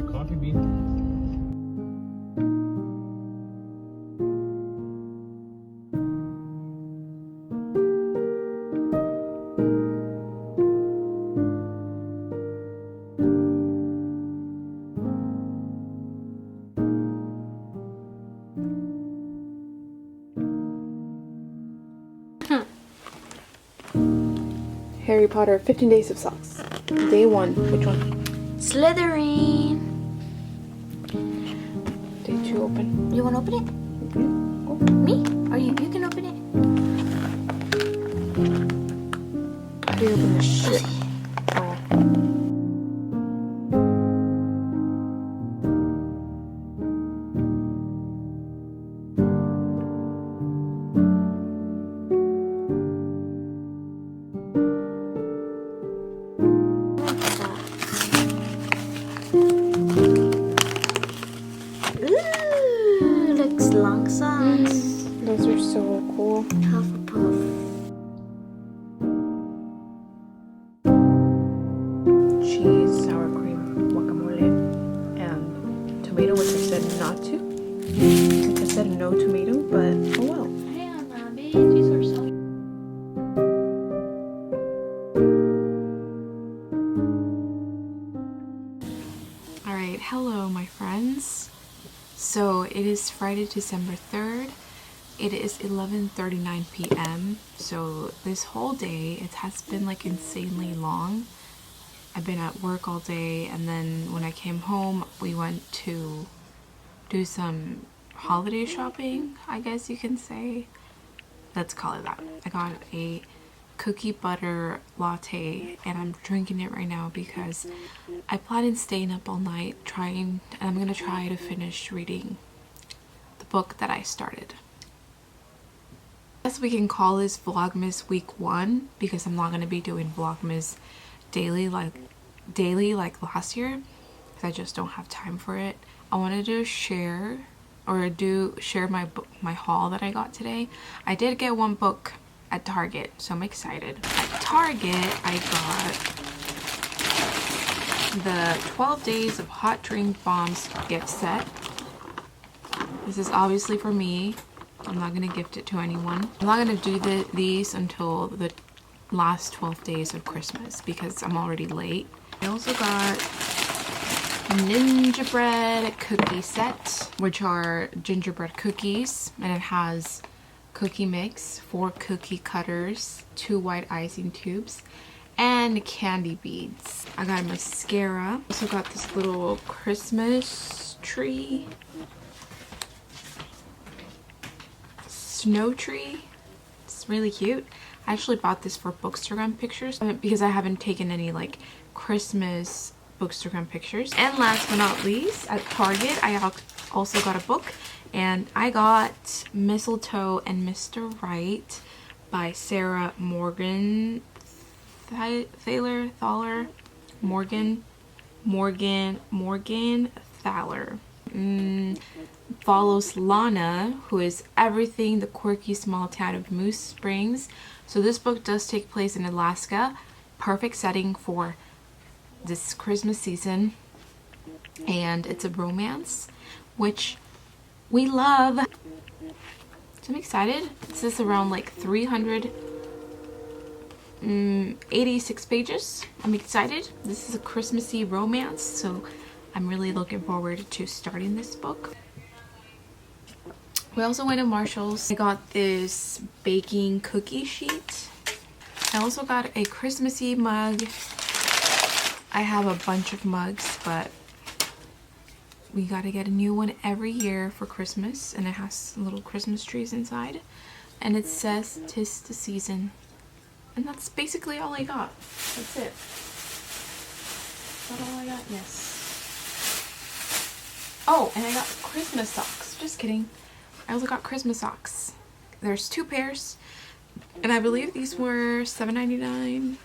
my coffee bean? Harry Potter 15 Days of Socks. Day 1. Which one? Slytherin. Day 2 open. You want to open it? Go. Me? Or you can open it. How do you open this shit? Oh. Ooh, looks long socks. Those are so cool. Hufflepuff. Cheese, sour cream, guacamole, and tomato, which I said not to. I said no tomato, but oh well. Damn, Robbie, these are so. Alright, hello my friends. So it is Friday, December 3rd. It is 11:39 p.m. So this whole day, it has been like insanely long. I've been at work all day, and then when I came home, we went to do some holiday shopping, I guess you can say. Let's call it that. I got a cookie butter latte, and I'm drinking it right now because I plan on staying up all night and I'm gonna try to finish reading the book that I started. I guess we can call this Vlogmas week 1 because I'm not gonna be doing Vlogmas daily like last year because I just don't have time for it. I wanted to share my haul that I got today. I did get one book at Target, so I'm excited. At Target, I got the 12 Days of Hot Drink Bombs gift set. This is obviously for me. I'm not gonna gift it to anyone. I'm not gonna do these until the last 12 days of Christmas because I'm already late. I also got gingerbread cookie set, which are gingerbread cookies, and it has cookie mix, 4 cookie cutters, 2 white icing tubes, and candy beads. I got a mascara. Also got this little Christmas tree, snow tree. It's really cute. I actually bought this for Bookstagram pictures because I haven't taken any like Christmas Bookstagram pictures. And last but not least, at Target, I also got a book, and I got Mistletoe and Mr. Right by Sarah Morgan Thaler. Follows Lana, who is everything the quirky small town of Moose Springs. So this book does take place in Alaska. Perfect setting for this Christmas season. And it's a romance, which we love. So I'm excited. This is around like 386 pages. I'm excited. This is a Christmassy romance, so I'm really looking forward to starting this book. We also went to Marshall's. I got this baking cookie sheet. I also got a Christmassy mug. I have a bunch of mugs, but we gotta get a new one every year for Christmas, and it has little Christmas trees inside, and it says "'Tis the season," and that's basically all I got. That's it. Is that all I got? Yes. Oh, and I got Christmas socks. Just kidding. I also got Christmas socks. There's 2 pairs, and I believe these were $7.99,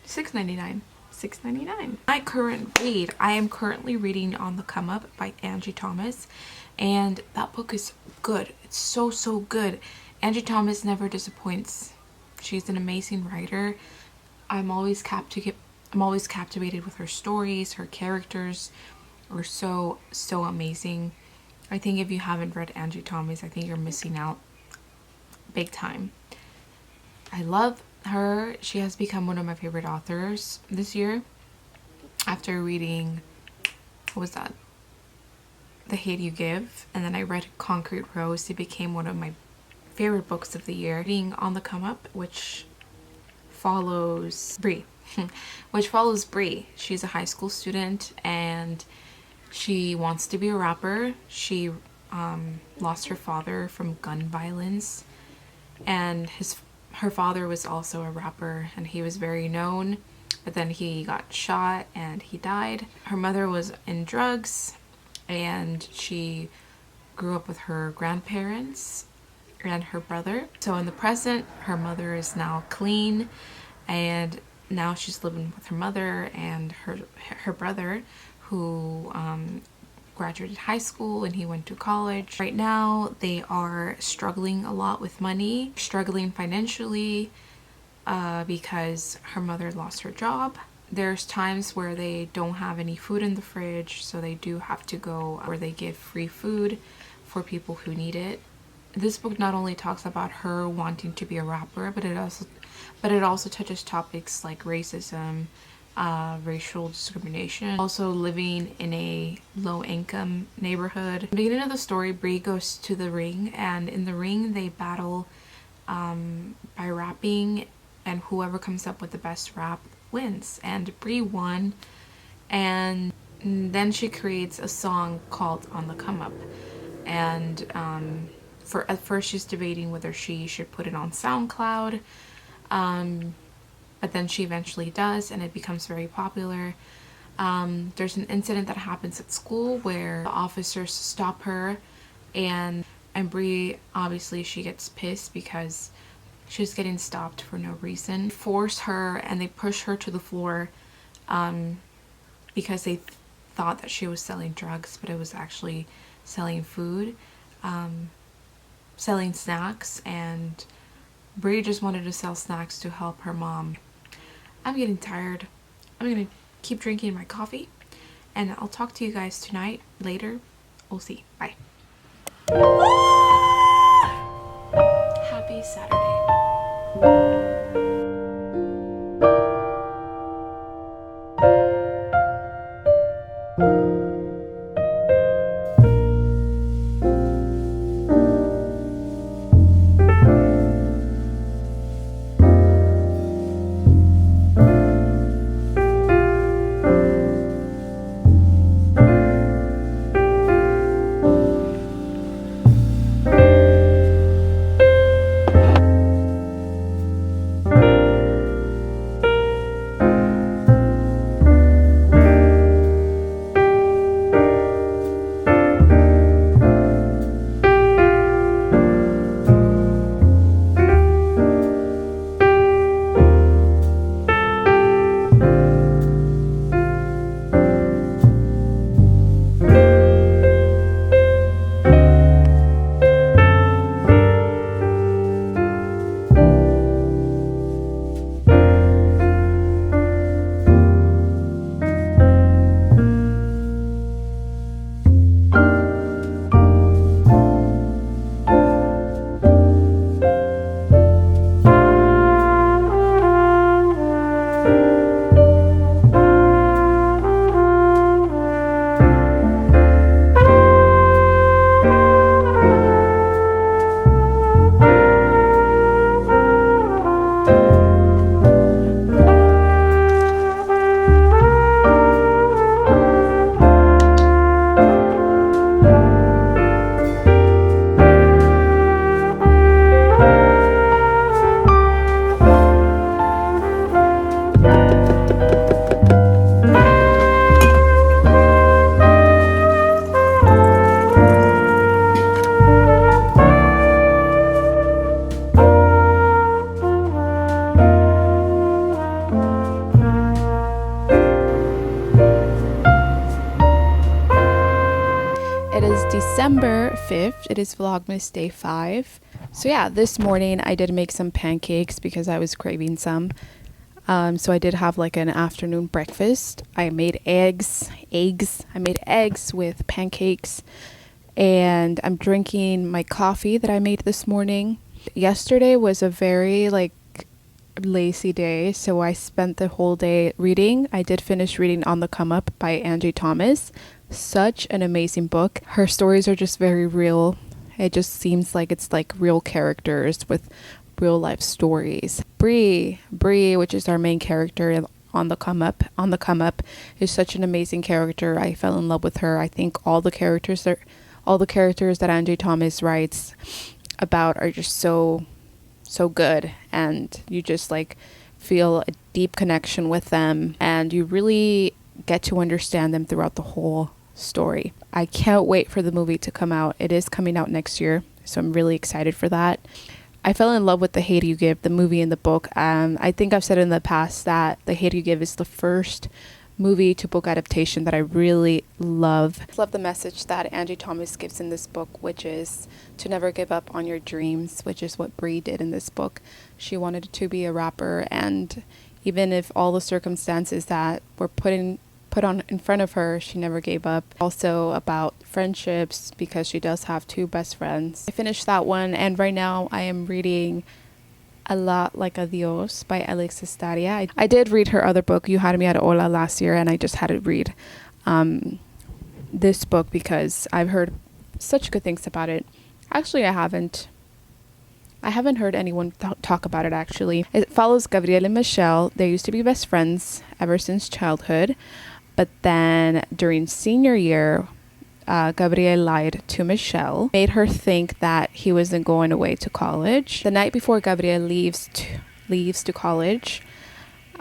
$6.99. $6.99. My current read, I am currently reading On the Come Up by Angie Thomas, and that book is good. It's so good. Angie Thomas never disappoints. She's an amazing writer. I'm always captivated with her stories, her characters, are so amazing. I think if you haven't read Angie Thomas, I think you're missing out big time. I love her. She has become one of my favorite authors this year. After reading, what was that? The Hate You Give, and then I read Concrete Rose. It became one of my favorite books of the year. Reading On the Come Up, which follows Bree. She's a high school student and she wants to be a rapper. She lost her father from gun violence, and her father was also a rapper and he was very known, but then he got shot and he died. Her mother was in drugs and she grew up with her grandparents and her brother. So in the present, her mother is now clean and now she's living with her mother and her brother, who graduated high school and he went to college. Right now they are struggling a lot with money, struggling financially because her mother lost her job. There's times where they don't have any food in the fridge, so they do have to go where they give free food for people who need it. This book not only talks about her wanting to be a rapper, but it also touches topics like racism, racial discrimination, also living in a low-income neighborhood. At the beginning of the story, Bree goes to the ring, and in the ring they battle by rapping, and whoever comes up with the best rap wins. And Bree won, and then she creates a song called On the Come Up, and at first she's debating whether she should put it on SoundCloud, but then she eventually does, and it becomes very popular. There's an incident that happens at school where the officers stop her, and Bree, obviously she gets pissed because she's getting stopped for no reason. They force her and they push her to the floor because they thought that she was selling drugs, but it was actually selling food, selling snacks, and Bree just wanted to sell snacks to help her mom. I'm getting tired. I'm gonna keep drinking my coffee, and I'll talk to you guys tonight, later. We'll see. Bye. Happy Saturday. It is December 5th. It is Vlogmas day 5. So yeah, this morning I did make some pancakes because I was craving some. So I did have like an afternoon breakfast. I made eggs. I made eggs with pancakes, and I'm drinking my coffee that I made this morning. Yesterday was a very like lazy day, so I spent the whole day reading. I did finish reading On the Come Up by Angie Thomas. Such an amazing book. Her stories are just very real. It just seems like it's like real characters with real life stories. Bree, which is our main character on the come up, is such an amazing character. I fell in love with her. I think all the characters that Angie Thomas writes about are just so good, and you just like feel a deep connection with them, and you really get to understand them throughout the whole story. I can't wait for the movie to come out. It is coming out next year, so I'm really excited for that. I fell in love with The Hate You Give, the movie and the book. I think I've said in the past that The Hate You Give is the first movie to book adaptation that I really love. I love the message that Angie Thomas gives in this book, which is to never give up on your dreams, which is what Bree did in this book. She wanted to be a rapper, and even if all the circumstances that were put on in front of her, she never gave up. Also about friendships, because she does have two best friends. I finished that one, and right now I am reading A Lot Like a Dios by Alexis Daria. I did read her other book, You Had Me at Hola, last year, and I just had to read this book because I've heard such good things about it. Actually, I haven't heard anyone talk about it, actually. It follows Gabriel and Michelle. They used to be best friends ever since childhood. But then during senior year, Gabriel lied to Michelle, made her think that he wasn't going away to college. The night before Gabriel leaves to college,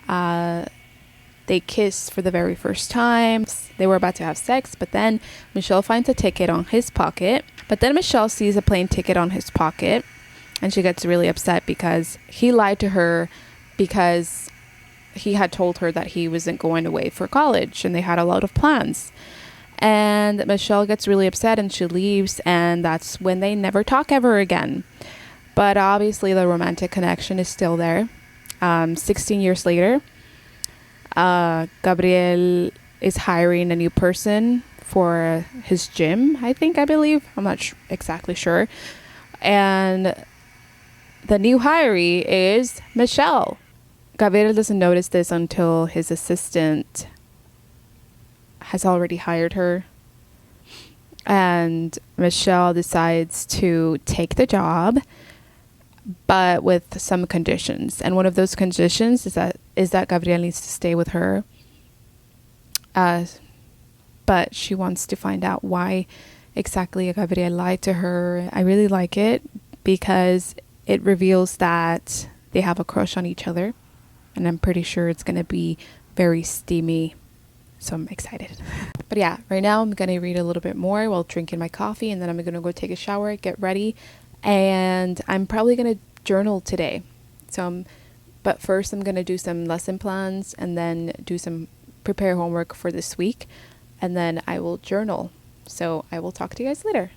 they kiss for the very first time. They were about to have sex, but then Michelle finds a ticket on his pocket. But then Michelle sees a plane ticket on his pocket, and she gets really upset because he lied to her, because he had told her that he wasn't going away for college and they had a lot of plans. And Michelle gets really upset and she leaves, and that's when they never talk ever again. But obviously the romantic connection is still there. 16 years later, Gabriel is hiring a new person for his gym, I believe. I'm not exactly sure. And the new hiree is Michelle. Gabriel doesn't notice this until his assistant has already hired her. And Michelle decides to take the job, but with some conditions. And one of those conditions is that Gabriel needs to stay with her. But she wants to find out why exactly Gabriel lied to her. I really like it because it reveals that they have a crush on each other. And I'm pretty sure it's going to be very steamy. So I'm excited. But yeah, right now I'm going to read a little bit more while drinking my coffee. And then I'm going to go take a shower, get ready. And I'm probably going to journal today. But first I'm going to do some lesson plans and then prepare homework for this week. And then I will journal. So I will talk to you guys later.